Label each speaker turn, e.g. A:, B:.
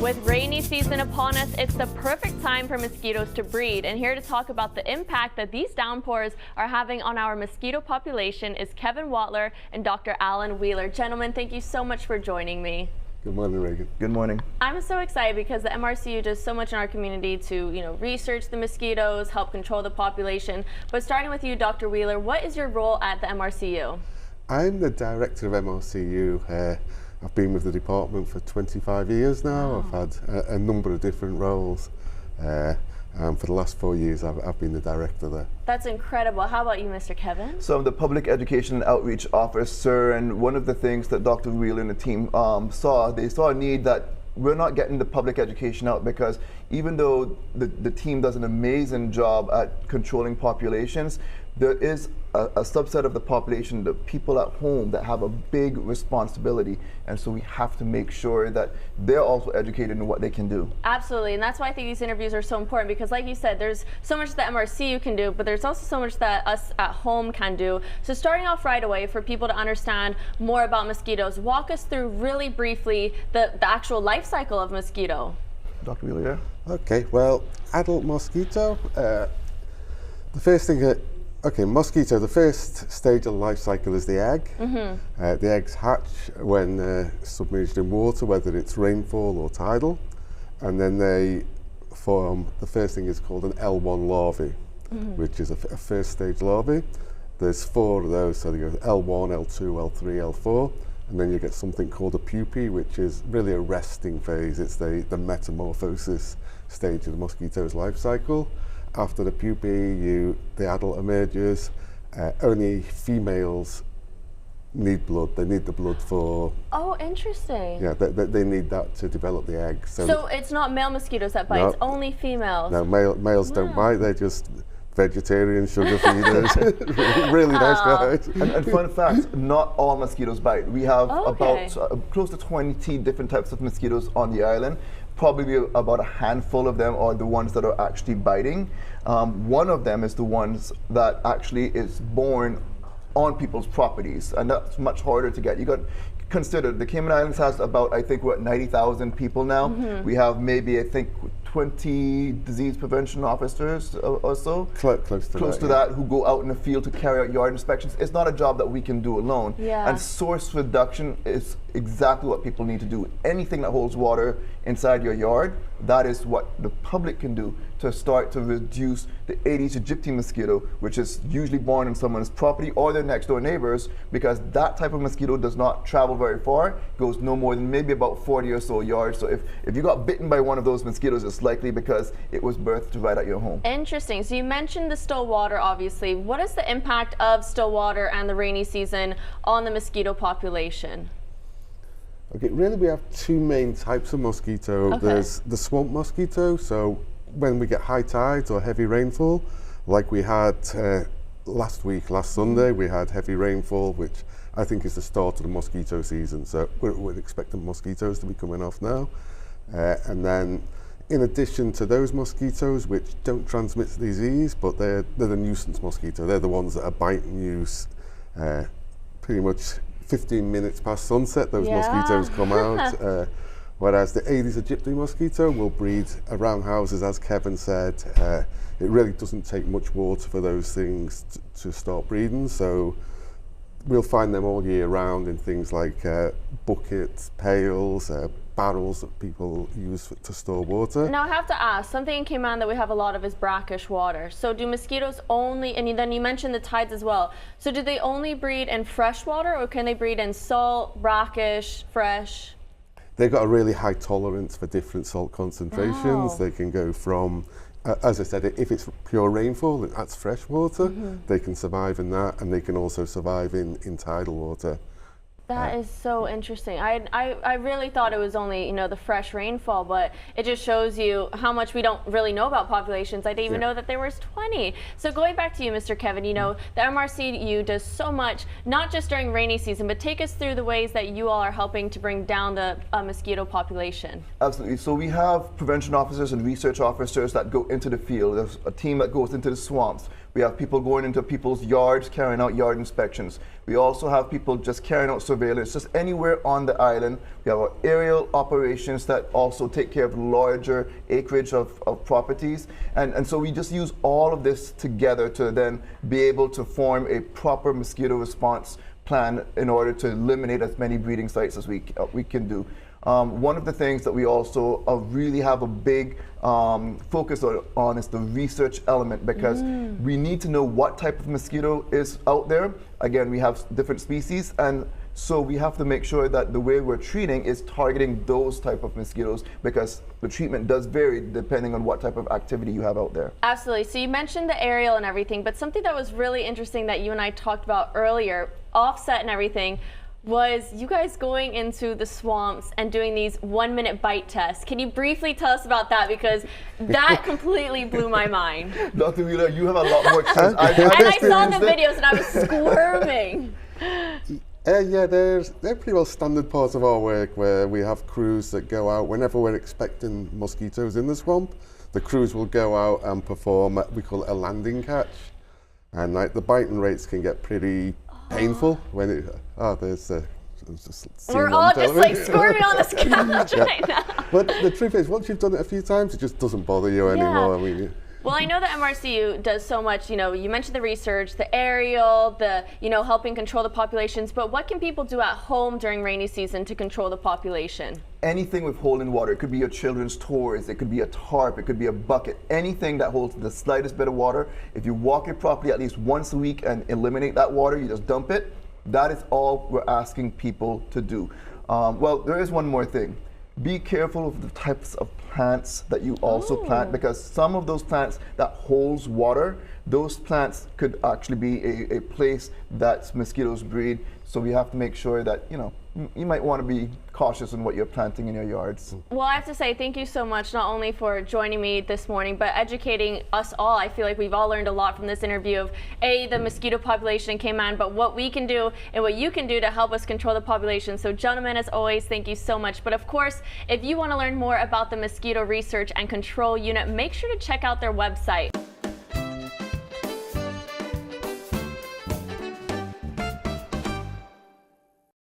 A: With rainy season upon us, it's the perfect time for mosquitoes to breed. And here to talk about the impact that these downpours are having on our mosquito population is Kevin Watler and Dr. Alan Wheeler. Gentlemen, thank you so much for joining me.
B: Good morning, Raegan. Good morning.
A: I'm so excited because the MRCU does so much in our community to, research the mosquitoes, help control the population. But starting with you, Dr. Wheeler, what is your role at the MRCU?
B: I'm the director of MRCU. I've been with the department for 25 years now.
A: Wow.
B: I've had a number of different roles. For the last 4 years, I've been the director there.
A: That's incredible. How about you, Mr. Kevin?
C: So I'm the Public Education and Outreach Officer, and one of the things that Dr. Wheeler and the team they saw a need that we're not getting the public education out, because even though the team does an amazing job at controlling populations, there is a subset of the population, the people at home, that have a big responsibility, and so we have to make sure that they're also educated in what they can do.
A: Absolutely, and that's why I think these interviews are so important, because like you said, there's so much that MRCU can do, but there's also so much that us at home can do. So starting off right away, for people to understand more about mosquitoes, walk us through really briefly the actual life cycle of mosquito.
C: Dr. Wheeler, yeah?
B: Okay, well, adult mosquito, the first thing mosquito, the first stage of the life cycle is the egg. Mm-hmm. The eggs hatch when submerged in water, whether it's rainfall or tidal, and then they form, the first thing is called an L1 larvae, mm-hmm. which is a first stage larvae. There's 4 of those, so they go L1, L2, L3, L4, and then you get something called a pupae, which is really a resting phase. It's the metamorphosis stage of the mosquito's life cycle. After the pupae, the adult emerges. Only females need blood. They need the blood for...
A: Oh, interesting.
B: Yeah, they need that to develop the egg.
A: So it's not male mosquitoes that bite,
B: no,
A: it's only females?
B: No, males don't bite. They're just vegetarian sugar feeders. Really nice guys.
C: And fun fact, not all mosquitoes bite. We have about close to 20 different types of mosquitoes on the island. Probably about a handful of them are the ones that are actually biting. One of them is the ones that actually is born on people's properties, and that's much harder to get. You got consider the Cayman Islands has about, I think, what, 90,000 people now. Mm-hmm. We have maybe, I think, 20 disease prevention officers or so.
B: Close to that,
C: who go out in the field to carry out yard inspections. It's not a job that we can do alone.
A: Yeah.
C: And source reduction is exactly what people need to do. Anything that holds water inside your yard, that is what the public can do to start to reduce the Aedes aegypti mosquito, which is usually born on someone's property or their next door neighbors, because that type of mosquito does not travel very far, goes no more than maybe about 40 or so yards. So if you got bitten by one of those mosquitoes, it's likely because it was birthed right at your home.
A: Interesting. So you mentioned the still water, obviously. What is the impact of still water and the rainy season on the mosquito population?
B: Okay, really we have 2 main types of mosquito.
A: Okay.
B: There's the swamp mosquito, so when we get high tides or heavy rainfall, like we had last Sunday, we had heavy rainfall, which I think is the start of the mosquito season, so we're expecting mosquitoes to be coming off now. And then in addition to those mosquitoes, which don't transmit disease, but they're the nuisance mosquito. They're the ones that are biting you pretty much 15 minutes past sunset. Those mosquitoes come out. Whereas the Aedes aegypti mosquito will breed around houses, as Kevin said. It really doesn't take much water for those things to start breeding, so we'll find them all year round in things like buckets, pails, barrels that people use to store water.
A: Now I have to ask, something in Cayman that we have a lot of is brackish water. So do mosquitoes only, and then you mentioned the tides as well, so do they only breed in fresh water, or can they breed in salt, brackish, fresh?
B: They've got a really high tolerance for different salt concentrations.
A: Wow.
B: They can go from, as I said, if it's pure rainfall, that's fresh water, mm-hmm. they can survive in that, and they can also survive in tidal water.
A: That is so interesting. I really thought it was only, the fresh rainfall, but it just shows you how much we don't really know about populations. I didn't even know that there was 20. So going back to you, Mr. Kevin, the MRCU does so much, not just during rainy season, but take us through the ways that you all are helping to bring down the mosquito population.
C: Absolutely. So we have prevention officers and research officers that go into the field. There's a team that goes into the swamps. We have people going into people's yards, carrying out yard inspections. We also have people just carrying out surveillance, just anywhere on the island. We have our aerial operations that also take care of larger acreage of properties. And so we just use all of this together to then be able to form a proper mosquito response plan in order to eliminate as many breeding sites as we can do. One of the things that we also really have a big focus on is the research element, because we need to know what type of mosquito is out there. Again, we have different species, and so we have to make sure that the way we're treating is targeting those type of mosquitoes, because the treatment does vary depending on what type of activity you have out there.
A: Absolutely. So you mentioned the aerial and everything, but something that was really interesting that you and I talked about earlier, offset and everything, was you guys going into the swamps and doing these 1-minute bite tests. Can you briefly tell us about that? Because that completely blew my mind.
C: Dr. Wheeler, you have a lot more experience.
A: And I saw the videos and I was squirming.
B: Yeah, they're pretty well standard part of our work, where we have crews that go out whenever we're expecting mosquitoes in the swamp. The crews will go out and perform what we call a landing catch. And like the biting rates can get pretty painful when it,
A: we're all just like squirming on this couch right now.
B: But the truth is, once you've done it a few times, it just doesn't bother you anymore. I mean,
A: well, I know that MRCU does so much, you mentioned the research, the aerial, the, helping control the populations, but what can people do at home during rainy season to control the population? Anything
C: with holding water. It could be your children's toys, it could be a tarp, it could be a bucket, anything that holds the slightest bit of water. If you walk it properly at least once a week and eliminate that water, you just dump it. That is all we're asking people to do. Well, there is one more thing. Be careful of the types of plants that you also plant, because some of those plants that holds water, those plants could actually be a place that mosquitoes breed. So we have to make sure that, you might want to be cautious in what you're planting in your yards.
A: Well, I have to say thank you so much, not only for joining me this morning, but educating us all. I feel like we've all learned a lot from this interview of the mosquito population in Cayman, but what we can do and what you can do to help us control the population. So gentlemen, as always, thank you so much. But of course, if you want to learn more about the Mosquito Research and Control Unit, make sure to check out their website.